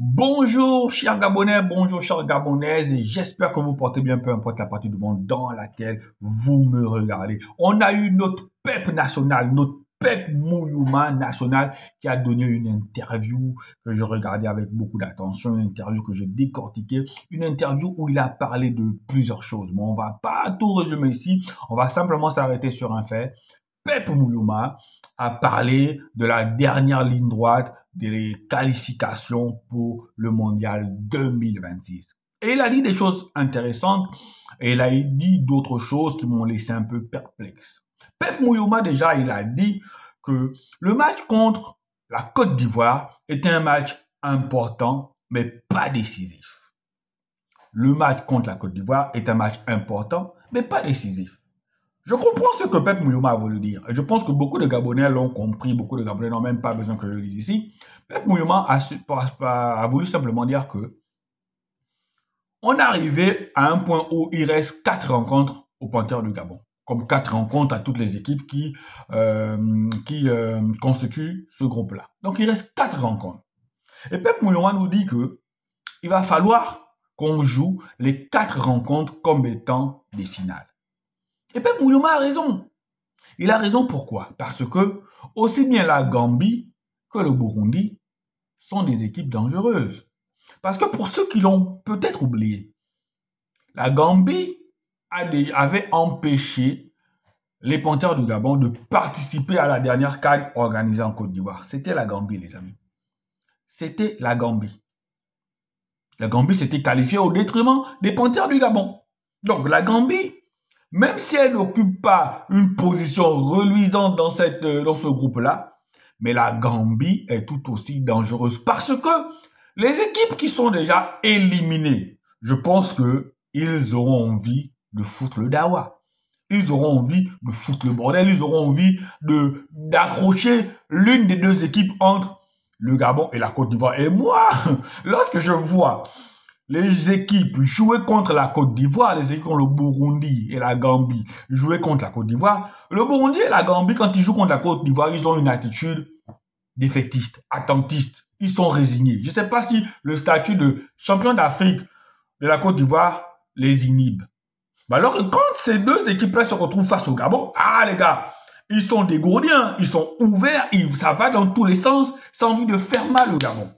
Bonjour chers Gabonais, bonjour chers Gabonaises, et j'espère que vous portez bien, peu importe la partie du monde dans laquelle vous me regardez. On a eu notre PEP national, notre PEP Mouyouma national qui a donné une interview que je regardais avec beaucoup d'attention, une interview que je décortiquais, une interview où il a parlé de plusieurs choses. Mais on va pas tout résumer ici, on va simplement s'arrêter sur un fait. Pep Mouyouma a parlé de la dernière ligne droite des qualifications pour le mondial 2026. Et il a dit des choses intéressantes et il a dit d'autres choses qui m'ont laissé un peu perplexe. Pep Mouyouma, déjà, il a dit que le match contre la Côte d'Ivoire était un match important, mais pas décisif. Le match contre la Côte d'Ivoire est un match important, mais pas décisif. Je comprends ce que Pep Mouyouma a voulu dire. Et je pense que beaucoup de Gabonais l'ont compris. Beaucoup de Gabonais n'ont même pas besoin que je le dise ici. Pep Mouyouma a voulu simplement dire que on est arrivé à un point où il reste 4 rencontres au Panthère du Gabon. Comme 4 rencontres à toutes les équipes qui constituent ce groupe-là. Donc il reste 4 rencontres. Et Pep Mouyouma nous dit que il va falloir qu'on joue les 4 rencontres comme étant des finales. Et Pep Mouyouma a raison. Il a raison pourquoi? Parce que aussi bien la Gambie que le Burundi sont des équipes dangereuses. Parce que pour ceux qui l'ont peut-être oublié, la Gambie avait empêché les Panthères du Gabon de participer à la dernière CAN organisée en Côte d'Ivoire. C'était la Gambie, les amis. C'était la Gambie. La Gambie s'était qualifiée au détriment des Panthères du Gabon. Donc la Gambie, même si elle n'occupe pas une position reluisante dans ce groupe-là, mais la Gambie est tout aussi dangereuse parce que les équipes qui sont déjà éliminées, je pense qu'ils auront envie de foutre le dawa. Ils auront envie de foutre le bordel. Ils auront envie d'accrocher l'une des deux équipes entre le Gabon et la Côte d'Ivoire. Et moi, lorsque je vois les équipes jouer contre la Côte d'Ivoire, les équipes contre le Burundi et la Gambie jouer contre la Côte d'Ivoire, le Burundi et la Gambie, quand ils jouent contre la Côte d'Ivoire, ils ont une attitude défaitiste, attentiste. Ils sont résignés. Je ne sais pas si le statut de champion d'Afrique de la Côte d'Ivoire les inhibe. Alors que quand ces deux équipes-là se retrouvent face au Gabon, les gars, ils sont dégourdis, ils sont ouverts, ça va dans tous les sens, sans envie de faire mal au Gabon.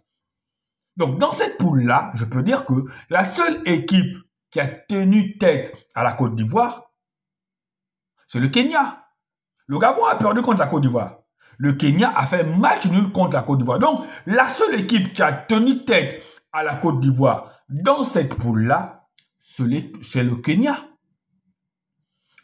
Donc, dans cette poule-là, je peux dire que la seule équipe qui a tenu tête à la Côte d'Ivoire, c'est le Kenya. Le Gabon a perdu contre la Côte d'Ivoire. Le Kenya a fait match nul contre la Côte d'Ivoire. Donc, la seule équipe qui a tenu tête à la Côte d'Ivoire dans cette poule-là, c'est le Kenya.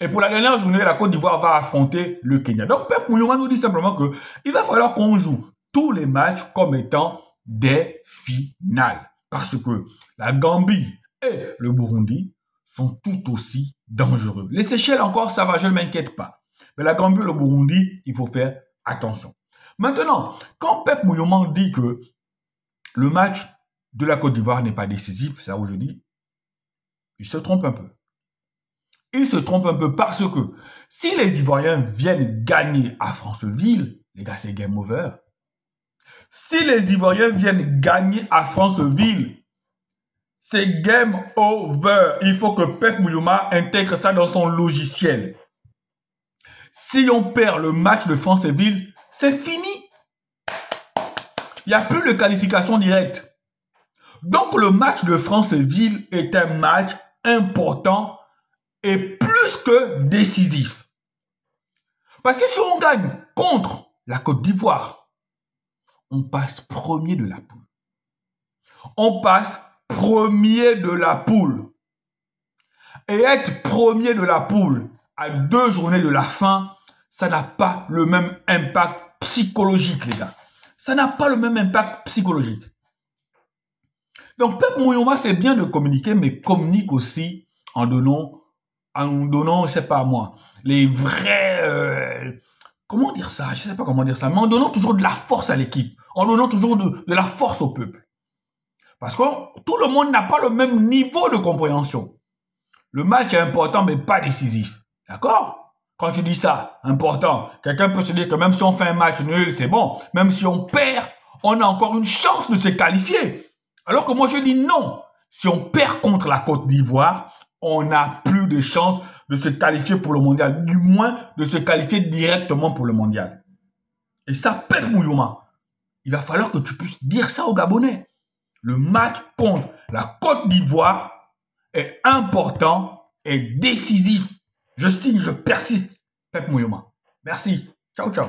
Et pour la dernière journée, la Côte d'Ivoire va affronter le Kenya. Donc, Pep Mouyouma nous dit simplement qu'il va falloir qu'on joue tous les matchs comme étant des finales. Parce que la Gambie et le Burundi sont tout aussi dangereux. Les Seychelles encore, ça va, je ne m'inquiète pas. Mais la Gambie et le Burundi, il faut faire attention. Maintenant, quand Pep Mouyouma dit que le match de la Côte d'Ivoire n'est pas décisif, c'est là où je dis, il se trompe un peu. Il se trompe un peu parce que si les Ivoiriens viennent gagner à Franceville, les gars, c'est game over. Si les Ivoiriens viennent gagner à Franceville, c'est game over. Il faut que Pep Mouyouma intègre ça dans son logiciel. Si on perd le match de Franceville, c'est fini. Il n'y a plus de qualification directe. Donc le match de Franceville est un match important et plus que décisif. Parce que si on gagne contre la Côte d'Ivoire, on passe premier de la poule. On passe premier de la poule. Et être premier de la poule à 2 journées de la fin, ça n'a pas le même impact psychologique, les gars. Ça n'a pas le même impact psychologique. Donc, Pep Mouyouma, c'est bien de communiquer, mais communique aussi en donnant, je sais pas moi, les vrais... comment dire ça? Je sais pas comment dire ça, mais en donnant toujours de la force à l'équipe, en donnant toujours de la force au peuple. Parce que tout le monde n'a pas le même niveau de compréhension. Le match est important, mais pas décisif. D'accord? Quand tu dis ça, important, quelqu'un peut se dire que même si on fait un match nul, c'est bon. Même si on perd, on a encore une chance de se qualifier. Alors que moi, je dis non. Si on perd contre la Côte d'Ivoire, on n'a plus de chance de se qualifier pour le mondial, du moins de se qualifier directement pour le mondial. Et ça, Pep Mouyouma, il va falloir que tu puisses dire ça aux Gabonais. Le match contre la Côte d'Ivoire est important et décisif. Je signe, je persiste. Pep Mouyouma. Merci. Ciao, ciao.